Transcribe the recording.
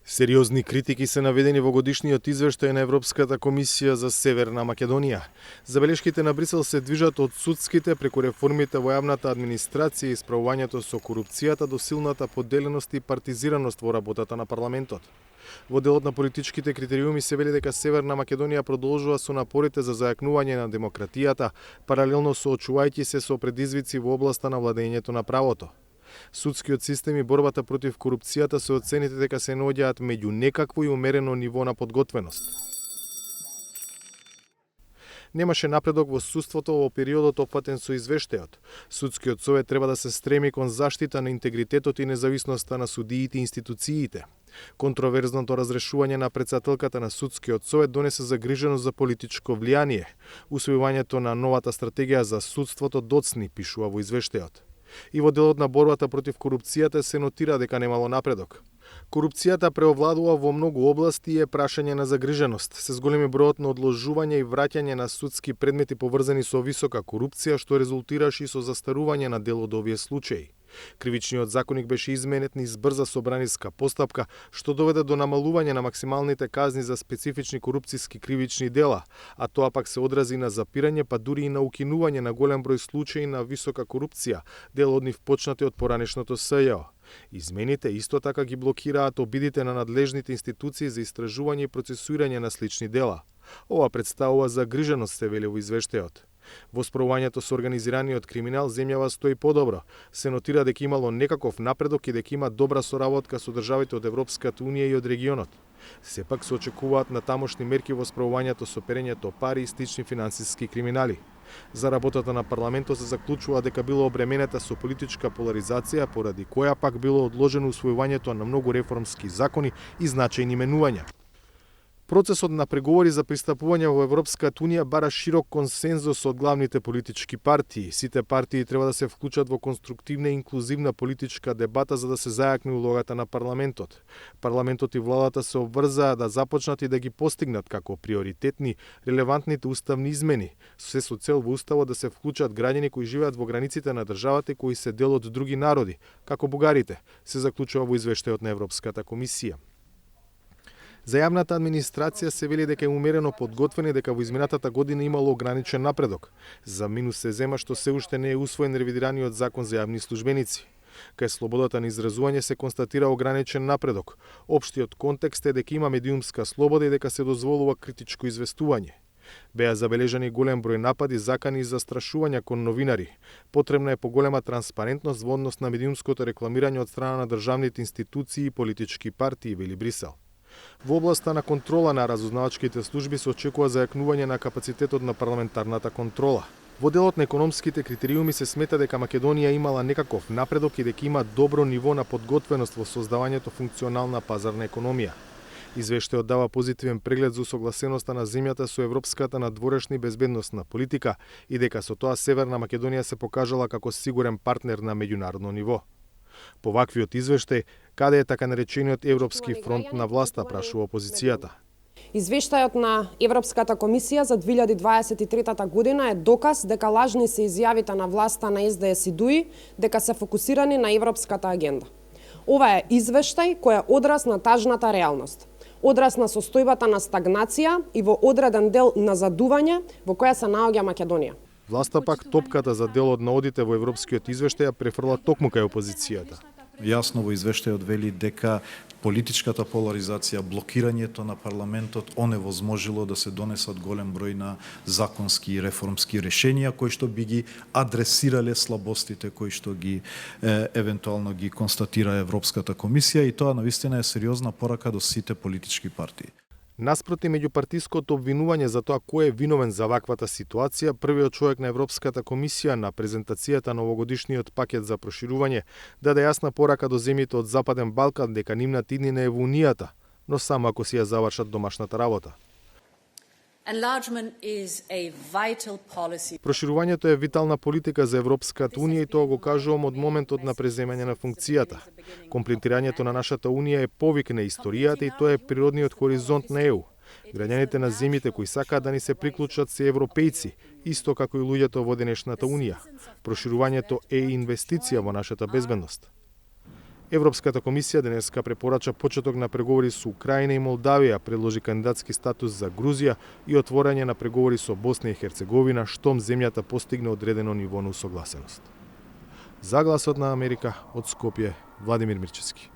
Сериозни критики се наведени во годишниот извештај на Европската комисија за Северна Македонија. Забелешките на Брисел се движат од судските преку реформите во јавната администрација и справувањето со корупцијата до силната поделеност и партизираност во работата на парламентот. Во делот на политичките критериуми се вели дека Северна Македонија продолжува со напорите за зајакнување на демократијата, паралелно соочувајќи се со предизвици во областа на владењето на правото. Судскиот систем и борбата против корупцијата се оцените дека се наоѓаат меѓу некакво и умерено ниво на подготвеност. Немаше напредок во судството во периодот опфатен со извештајот. Судскиот совет треба да се стреми кон заштита на интегритетот и независноста на судиите и институциите. Контроверзното разрешување на претседателката на Судскиот совет донесе загриженост за политичко влијание. Усвојувањето на новата стратегија за судството доцни, пишува во извештајот. И во делот на борбата против корупцијата се нотира дека немало напредок. Корупцијата преовладува во многу области и е прашање на загриженост, се зголеми бројот на одложување и враќање на судски предмети поврзани со висока корупција, што резултираше и со застарување на дел од овие случаи. Кривичниот законник беше изменет низ брза собраниска постапка, што доведе до намалување на максималните казни за специфични корупцијски кривични дела, а тоа пак се одрази на запирање, па дури и на укинување на голем број случаи на висока корупција, дел од нив почнати од поранешното СЈО. Измените исто така ги блокираат обидите на надлежните институции за истражување и процесуирање на слични дела. Ова представува загриженост, се вели во извештајот. Во справувањето со организираниот криминал земјава стои подобро. Се нотира дека имало некаков напредок и дека има добра соработка со државите од Европската унија и од регионот. Сепак се очекуваат на тамошни мерки во справувањето со перењето пари и слични финансиски криминали. За работата на парламентот се заклучува дека било обременета со политичка поларизација, поради која пак било одложено усвојувањето на многу реформски закони и значајни менувања. Процесот на преговори за пристапување во Европската унија бара широк консензус од главните политички партии. Сите партии треба да се вклучат во конструктивна и инклузивна политичка дебата за да се зајакне улогата на парламентот. Парламентот и владата се обврзаа да започнат и да ги постигнат како приоритетни релевантните уставни измени, се со цел во уставот да се вклучат граѓани кои живеат во границите на државата и кои се дел од други народи, како бугарите, се заклучува во извештајот на Европската комисија. За јавната администрација се вели дека е умерено подготвена и дека во изминатата година имало ограничен напредок. За минус се зема што се уште не е усвоен ревидираниот закон за јавни службеници. Кај слободата на изразување се констатира ограничен напредок. Општиот контекст е дека има медиумска слобода и дека се дозволува критичко известување. Беа забележани голем број напади, закани и застрашувања кон новинари. Потребна е поголема транспарентност во однос на медиумското рекламирање од страна на државните институции и политички партии, вели Брисел. Во областа на контрола на разузнавачките служби се очекува зајакнување на капацитетот на парламентарната контрола. Во делот на економските критериуми се смета дека Македонија имала некаков напредок и дека има добро ниво на подготвеност во создавањето функционална пазарна економија. Извештајот дава позитивен преглед за усогласеноста на земјата со европската надворешна и безбедносна политика и дека со тоа Северна Македонија се покажала како сигурен партнер на меѓународно ниво. По ваквиот извештај, каде е така наречениот Европски фронт на власта, прашува опозицијата. Извештајот на Европската комисија за 2023 година е доказ дека лажни се изјавите на власта на СДС и ДУИ дека се фокусирани на европската агенда. Ова е извештај кој е одраз на тажната реалност, одраз на состојбата на стагнација и во одреден дел назадување во која се наоѓа Македонија. Власта пак топката за делот на одите во европскиот извештај ја префрла токму кај опозицијата. Јасно во извештајот вели дека политичката поларизација, блокирањето на парламентот оневозможило да се донесат голем број на законски и реформски решенија кои што би ги адресирале слабостите кои што ги евентуално ги констатира Европската комисија и тоа навистина е сериозна порака до сите политички партии. Наспроти меѓупартиското обвинување за тоа кој е виновен за ваквата ситуација, првиот човек на Европската комисија на презентацијата на овогодишниот пакет за проширување даде јасна порака до земјите од Западен Балкан дека нивната иднина е во Унијата, но само ако си ја завршат домашната работа. Проширувањето е витална политика за Европската унија и тоа го кажувам од моментот на преземање на функцијата. Комплетирањето на нашата унија е повик на историјата и тоа е природниот хоризонт на ЕУ. Граѓаните на земјите кои сакаат да ни се приклучат се европејци, исто како и луѓето во денешната унија. Проширувањето е инвестиција во нашата безбедност. Европската комисија денеска препорача почеток на преговори со Украина и Молдавија, предложи кандидатски статус за Грузија и отворање на преговори со Босна и Херцеговина, штом земјата постигне одредено ниво на усогласеност. За Гласот на Америка од Скопје, Владимир Мирчевски.